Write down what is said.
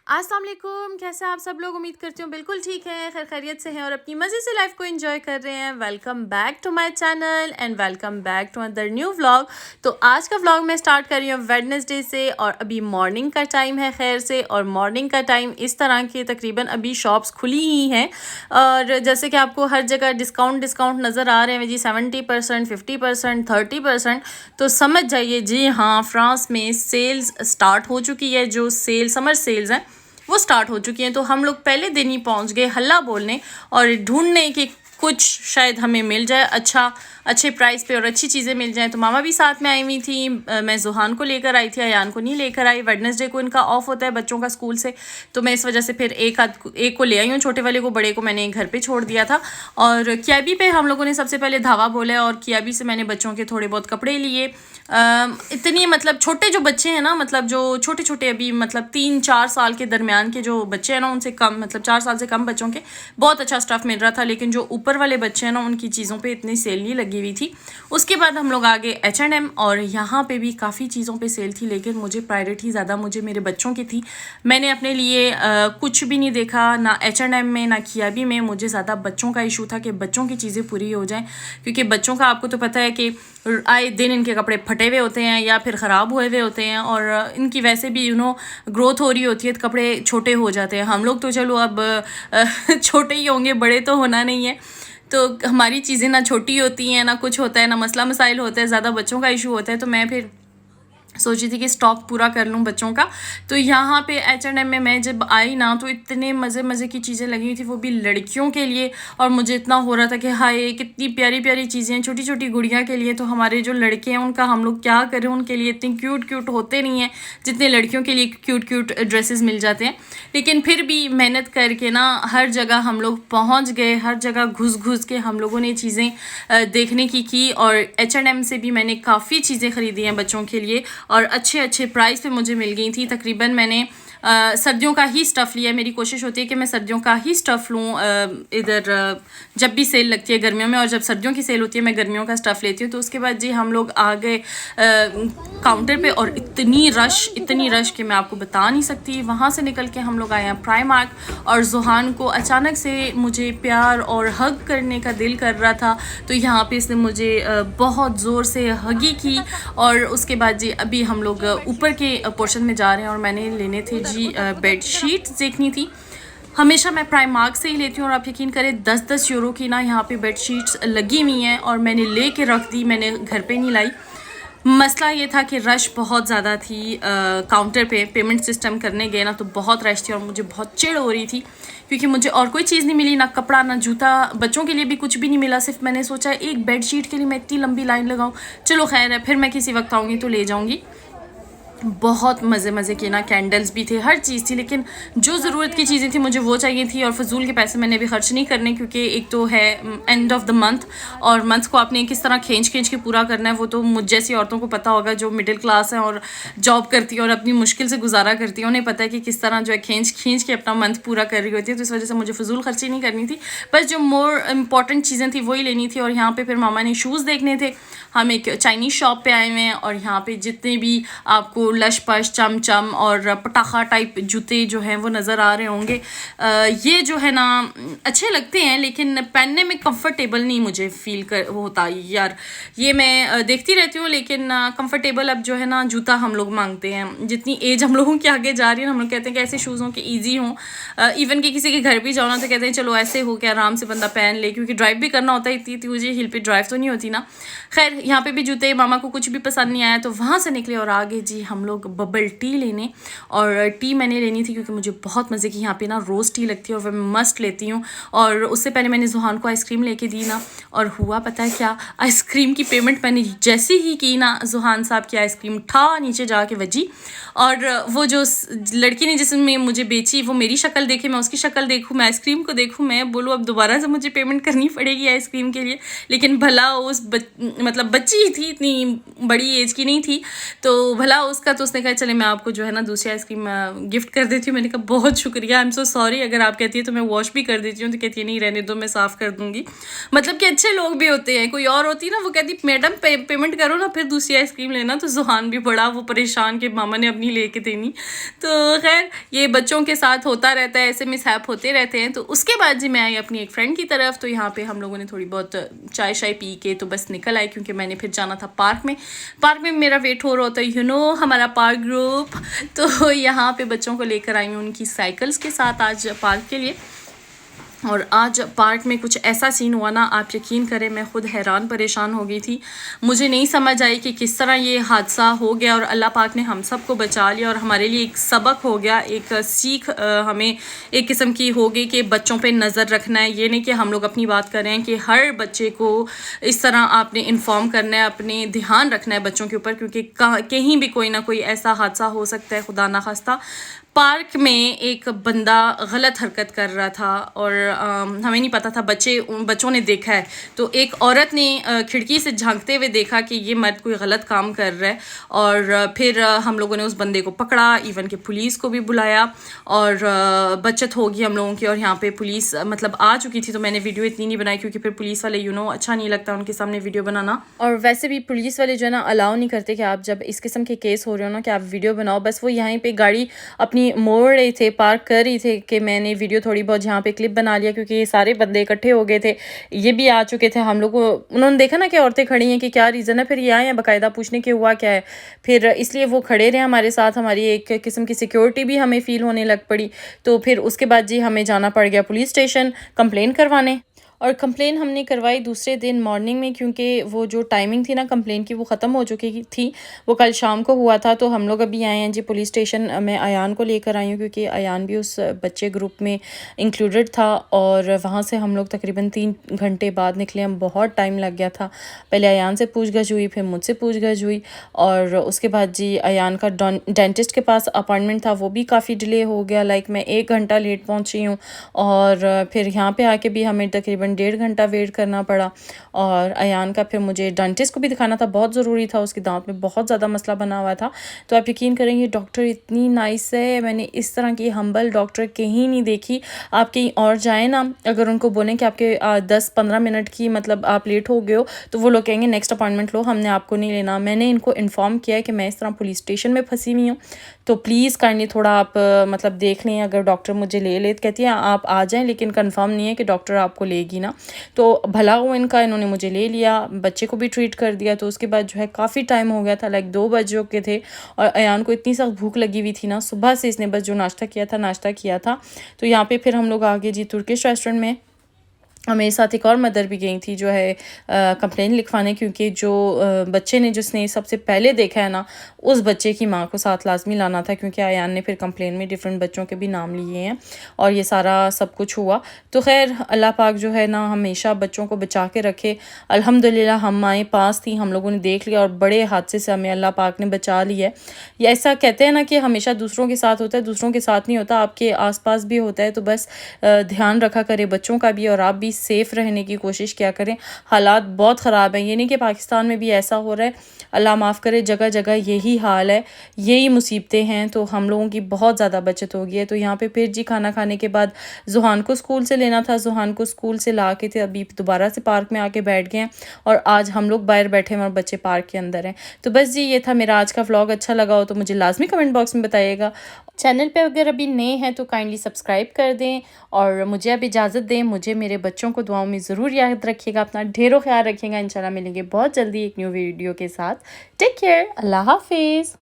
अस्सलाम वालेकुम, कैसे हैं आप सब लोग। उम्मीद करती हूँ बिल्कुल ठीक है, खैर खैरियत से हैं और अपनी मज़े से लाइफ को एंजॉय कर रहे हैं। Welcome back to my channel and welcome back to other new vlog. तो आज का व्लॉग मैं स्टार्ट कर रही हूँ वेडनेसडे से और अभी मॉर्निंग का टाइम है खैर से। और मॉर्निंग का टाइम इस तरह के तकरीबन अभी शॉप्स खुली ही हैं और जैसे कि आपको हर जगह डिस्काउंट नज़र आ रहे हैं जी, 70%, 50%, 30%। तो समझ जाइए जी हाँ, फ्रांस में सेल्स स्टार्ट हो चुकी है। जो समर सेल्स हैं वो स्टार्ट हो चुकी हैं। तो हम लोग पहले दिन ही पहुंच गए हल्ला बोलने और ढूंढने कि कुछ शायद हमें मिल जाए अच्छे प्राइस पे और अच्छी चीज़ें मिल जाएं। तो मामा भी साथ में आई हुई थी। मैं जुहान को लेकर आई थी, अयान को नहीं लेकर आई। वेडनेसडे को इनका ऑफ होता है बच्चों का स्कूल से, तो मैं इस वजह से फिर एक को ले आई हूँ, छोटे वाले को, बड़े को मैंने घर पे छोड़ दिया था। और कियाबी पे हम लोगों ने सबसे पहले धावा बोला और कियाबी से मैंने बच्चों के थोड़े बहुत कपड़े लिए। इतनी मतलब छोटे जो बच्चे हैं ना, मतलब जो छोटे अभी मतलब 3-4 साल के दरमियान के जो बच्चे हैं ना, उनसे कम मतलब 4 साल से कम बच्चों के बहुत अच्छा स्टफ़ मिल रहा था। लेकिन जो ऊपर वाले बच्चे हैं ना, उनकी चीज़ों पे इतनी सेल नहीं लगी हुई थी। उसके बाद हम लोग आ गए H&M और यहाँ पे भी काफ़ी चीज़ों पे सेल थी, लेकिन मुझे प्रायोरिटी ज़्यादा मुझे मेरे बच्चों की थी। मैंने अपने लिए कुछ भी नहीं देखा, ना H&M में ना कियाबी में। मुझे ज़्यादा बच्चों का इशू था कि बच्चों की चीज़ें पूरी हो जाएँ, क्योंकि बच्चों का आपको तो पता है कि आए दिन इनके कपड़े फटे हुए होते हैं या फिर ख़राब हुए हुए होते हैं और इनकी वैसे भी ग्रोथ हो रही होती है तो कपड़े छोटे हो जाते हैं। हम लोग तो चलो अब छोटे ही होंगे, बड़े तो होना नहीं है। तो हमारी चीज़ें ना छोटी होती हैं, ना कुछ होता है, ना मसला मसाइल होता है, ज़्यादा बच्चों का इशू होता है। तो मैं फिर सोची थी कि स्टॉक पूरा कर लूँ बच्चों का। तो यहाँ पे H&M में मैं जब आई ना, तो इतने मज़े की चीज़ें लगी हुई थी, वो भी लड़कियों के लिए। और मुझे इतना हो रहा था कि हाय कितनी प्यारी प्यारी चीज़ें, छोटी छोटी गुड़िया के लिए। तो हमारे जो लड़के हैं उनका हम लोग क्या करें, उनके लिए इतने क्यूट होते नहीं हैं जितने लड़कियों के लिए क्यूट ड्रेसेस मिल जाते हैं। लेकिन फिर भी मेहनत करके ना हर जगह हम लोग पहुँच गए, हर जगह घुस के हम लोगों ने चीज़ें देखने की। और H&M से भी मैंने काफ़ी चीज़ें ख़रीदी हैं बच्चों के लिए और अच्छे प्राइस पे मुझे मिल गई थी। तकरीबन मैंने सर्दियों का ही स्टफ़ लिया। मेरी कोशिश होती है कि मैं सर्दियों का ही स्टफ़ लूँ इधर जब भी सेल लगती है गर्मियों में, और जब सर्दियों की सेल होती है मैं गर्मियों का स्टफ़ लेती हूँ। तो उसके बाद जी हम लोग आ गए काउंटर पे और इतनी रश कि मैं आपको बता नहीं सकती। वहाँ से निकल के हम लोग आए हैं प्राइमार्क और जुहान को अचानक से मुझे प्यार और हग करने का दिल कर रहा था, तो यहाँ पे इसने मुझे बहुत ज़ोर से हगी की। और उसके बाद जी अभी हम लोग ऊपर के पोर्शन में जा रहे हैं और मैंने लेने थे जी बेडशीट्स देखनी थी। हमेशा मैं प्राइमार्क से ही लेती हूँ और आप यकीन करें 10-10 यूरो की ना यहाँ पे बेडशीट्स लगी हुई हैं और मैंने ले के रख दी, मैंने घर पे नहीं लाई। मसला ये था कि रश बहुत ज़्यादा थी। काउंटर पे पेमेंट सिस्टम करने गए ना तो बहुत रश थी और मुझे बहुत चिढ़ हो रही थी, क्योंकि मुझे और कोई चीज़ नहीं मिली, ना कपड़ा ना जूता, बच्चों के लिए भी कुछ भी नहीं मिला। सिर्फ मैंने सोचा एक बेडशीट के लिए मैं इतनी लंबी लाइन लगाऊं, चलो खैर है, फिर मैं किसी वक्त आऊँगी तो ले जाऊँगी। बहुत मज़े के ना कैंडल्स भी थे, हर चीज़ थी, लेकिन जो ज़रूरत की चीज़ें थी मुझे वो चाहिए थी। और फजूल के पैसे मैंने भी खर्च नहीं करने, क्योंकि एक तो है एंड ऑफ द मंथ और मंथ को आपने किस तरह खींच के पूरा करना है, वो तो मुझ जैसी औरतों को पता होगा जो मिडिल क्लास हैं और जॉब करती हैं और अपनी मुश्किल से गुजारा करती हैं। उन्हें पता है कि किस तरह जो है खींच के अपना मंथ पूरा कर रही होती है। तो इस वजह से मुझे फजूल खर्ची नहीं करनी थी, बस जो मोर इम्पॉर्टेंट चीज़ें थी वही लेनी थी। और यहाँ पर फिर मामा ने शूज़ देखने थे। हम एक चाइनीज़ शॉप पे आए हुए हैं और यहाँ पे जितने भी आपको लश पश चम और पटाखा टाइप जूते जो हैं वो नज़र आ रहे होंगे। ये जो है ना अच्छे लगते हैं, लेकिन पहनने में कंफर्टेबल नहीं मुझे फील होता यार। ये मैं देखती रहती हूँ, लेकिन कंफर्टेबल अब जो है ना जूता हम लोग मांगते हैं। जितनी एज हम लोगों की आगे जा रही है, हम लोग कहते हैं कि ऐसे शूज़ हों कि ईजी हों। इवन कि किसी के घर भी जाओ ना तो कहते हैं चलो ऐसे हो के आराम से बंदा पहन ले, क्योंकि ड्राइव भी करना होता है। इतनी ऊँची हिल पे ड्राइव तो नहीं होती ना। खैर यहाँ पे भी जूते मामा को कुछ भी पसंद नहीं आया, तो वहाँ से निकले और आगे जी हम लोग बबल टी लेने। और टी मैंने लेनी थी क्योंकि मुझे बहुत मज़े की यहाँ पे ना रोज़ टी लगती है और वह मैं मस्ट लेती हूँ। और उससे पहले मैंने जुहान को आइसक्रीम लेके दी ना, और हुआ पता है क्या, आइसक्रीम की पेमेंट मैंने जैसे ही की ना, जुहान साहब की आइसक्रीम नीचे जाके वजी। और वो जो लड़की ने जिसमें मुझे बेची वो मेरी शक्ल देखे, मैं उसकी शक्ल देखूँ, मैं आइसक्रीम को देखूँ, मैं बोलूँ अब दोबारा से मुझे पेमेंट करनी पड़ेगी आइसक्रीम के लिए। लेकिन भला उस मतलब बच्ची ही थी, इतनी बड़ी एज की नहीं थी, तो भला का, तो उसने कहा चले मैं आपको जो है ना दूसरी आइसक्रीम गिफ्ट कर देती हूँ। मैंने कहा बहुत शुक्रिया, आई एम सो सॉरी, अगर आप कहती है तो मैं वॉश भी कर देती हूँ। तो कहती है नहीं रहने दो, मैं साफ़ कर दूँगी। मतलब कि अच्छे लोग भी होते हैं। कोई और होती ना, वो कहती मैडम पेमेंट करो ना फिर दूसरी आइसक्रीम लेना। तो जुहान भी बड़ा वो परेशान कि मामा ने अपनी लेके देनी। तो खैर ये बच्चों के साथ होता रहता है, ऐसे मिसहैप होते रहते हैं। तो उसके बाद जी मैं आई अपनी एक फ्रेंड की तरफ। तो यहाँ पे हम लोगों ने थोड़ी बहुत चाय शाय पी के तो बस निकल आए, क्योंकि मैंने फिर जाना था पार्क में। पार्क में मेरा वेट हो रहा होता है, हमारा पार्क ग्रुप। तो यहाँ पे बच्चों को लेकर आई हूँ उनकी साइकिल्स के साथ आज पार्क के लिए। और आज पार्क में कुछ ऐसा सीन हुआ ना, आप यकीन करें मैं खुद हैरान परेशान हो गई थी। मुझे नहीं समझ आई कि किस तरह ये हादसा हो गया, और अल्लाह पाक ने हम सबको बचा लिया और हमारे लिए एक सबक हो गया, एक सीख हमें एक किस्म की हो गई कि बच्चों पे नज़र रखना है। ये नहीं कि हम लोग अपनी बात कर रहे हैं कि हर बच्चे को इस तरह आपने इन्फॉर्म करना है, अपने ध्यान रखना है बच्चों के ऊपर, क्योंकि कहीं भी कोई ना कोई ऐसा हादसा हो सकता है, खुदा ना खास्ता। पार्क में एक बंदा गलत हरकत कर रहा था और हमें नहीं पता था, बच्चों ने देखा है। तो एक औरत ने खिड़की से झांकते हुए देखा कि ये मर्द कोई गलत काम कर रहा है, और फिर हम लोगों ने उस बंदे को पकड़ा, इवन कि पुलिस को भी बुलाया, और बचत होगी हम लोगों की। और यहाँ पे पुलिस मतलब आ चुकी थी, तो मैंने वीडियो इतनी नहीं बनाई, क्योंकि फिर पुलिस वाले अच्छा नहीं लगता उनके सामने वीडियो बनाना। और वैसे भी पुलिस वाले जो है ना अलाउ नहीं करते कि आप जब इस किस्म के केस हो रहे हो ना कि आप वीडियो बनाओ। बस वो यहाँ पे गाड़ी अपनी मोड़ रहे थे, पार्क कर रही थे कि मैंने वीडियो थोड़ी बहुत यहाँ पे क्लिप बना लिया, क्योंकि ये सारे बंदे इकट्ठे हो गए थे, ये भी आ चुके थे। हम लोग को उन्होंने देखा ना कि औरतें खड़ी हैं कि क्या रीज़न है, फिर ये आए हैं बाकायदा पूछने के हुआ क्या है। फिर इसलिए वो खड़े रहे हमारे साथ, हमारी एक किस्म की सिक्योरिटी भी हमें फ़ील होने लग पड़ी। तो फिर उसके बाद जी हमें जाना पड़ गया पुलिस स्टेशन कंप्लेन करवाने। और कंप्लेन हमने करवाई दूसरे दिन मॉर्निंग में, क्योंकि वो जो टाइमिंग थी ना कंप्लेन की वो ख़त्म हो चुकी थी, वो कल शाम को हुआ था। तो हम लोग अभी आए हैं जी पुलिस स्टेशन। मैं अयान को लेकर आई हूँ, क्योंकि अयान भी उस बच्चे ग्रुप में इंक्लूडेड था, और वहाँ से हम लोग तकरीबन 3 घंटे बाद निकले। हम बहुत टाइम लग गया था, पहले अयान से पूछगछ हुई, फिर मुझसे पूछगछ हुई, और उसके बाद जी अयान का डेंटिस्ट के पास अपॉइंटमेंट था, वो भी काफ़ी डिले हो गया। लाइक मैं 1 घंटा लेट पहुँची हूँ, और फिर यहाँ पे आके भी हमें तकरीबन 1.5 घंटा वेट करना पड़ा। और अयान का फिर मुझे डेंटिस्ट को भी दिखाना था, बहुत ज़रूरी था, उसके दांत में बहुत ज़्यादा मसला बना हुआ था। तो आप यकीन करेंगे डॉक्टर इतनी नाइस है, मैंने इस तरह की हम्बल डॉक्टर कहीं नहीं देखी। आप कहीं और जाएँ ना, अगर उनको बोलें कि आपके 10-15 मिनट की मतलब आप लेट हो गए हो, तो वो लोग कहेंगे नेक्स्ट अपॉइंटमेंट लो, हमने आपको नहीं लेना। मैंने इनको इन्फॉर्म किया है कि मैं इस तरह पुलिस स्टेशन में फंसी हुई हूँ, तो प्लीज़ काइंडली थोड़ा आप मतलब देख लें, अगर डॉक्टर मुझे ले तो कहती है आप आ जाएं, लेकिन कंफर्म नहीं है कि डॉक्टर आपको लेगी ना। तो भला हो इनका, इन्होंने मुझे ले लिया, बच्चे को भी ट्रीट कर दिया। तो उसके बाद जो है काफ़ी टाइम हो गया था, लाइक 2 बज चुके थे, और अयान को इतनी सख्त भूख लगी हुई थी ना, सुबह से इसने बस जो नाश्ता किया था। तो यहाँ पे फिर हम लोग आगे जी तुर्किश रेस्टोरेंट में, मेरे साथ एक और मदर भी गई थी जो है कंप्लेन लिखवाने, क्योंकि जो बच्चे ने जिसने सबसे पहले देखा है ना, उस बच्चे की माँ को साथ लाजमी लाना था, क्योंकि अयान ने फिर कंप्लेन में डिफरेंट बच्चों के भी नाम लिए हैं, और ये सारा सब कुछ हुआ। तो खैर अल्लाह पाक जो है ना हमेशा बच्चों को बचा के रखे। अल्हम्दुलिल्लाह हम माएँ पास थी, हम लोगों ने देख लिया, और बड़े हादसे से हमें अल्लाह पाक ने बचा लिया है। ये ऐसा कहते हैं ना कि हमेशा दूसरों के साथ होता है, दूसरों के साथ नहीं होता, आपके आसपास भी होता है। तो बस ध्यान रखा करें बच्चों का भी, और आप भी सेफ़ रहने की कोशिश किया करें। हालात बहुत ख़राब हैं, ये नहीं कि पाकिस्तान में भी ऐसा हो रहा है, अल्लाह माफ़ करे, जगह जगह यही हाल है, यही मुसीबतें हैं। तो हम लोगों की बहुत ज़्यादा बचत हो गई है। तो यहाँ पे फिर जी खाना खाने के बाद जुहान को स्कूल से लेना था, जुहान को स्कूल से ला के थे, अभी दोबारा से पार्क में आके बैठ गए हैं, और आज हम लोग बाहर बैठे हैं और बच्चे पार्क के अंदर हैं। तो बस जी ये था मेरा आज का व्लॉग। अच्छा लगा हो तो मुझे लाजमी कमेंट बॉक्स में बताइएगा। चैनल पे अगर अभी नए हैं तो काइंडली सब्सक्राइब कर दें, और मुझे अब इजाज़त दें। मुझे मेरे बच्चों को दुआओं में ज़रूर याद रखिएगा, अपना ढेरों ख्याल रखिएगा। इंशाल्लाह मिलेंगे बहुत जल्दी एक न्यू वीडियो के साथ। टेक केयर, अल्लाह हाफिज़।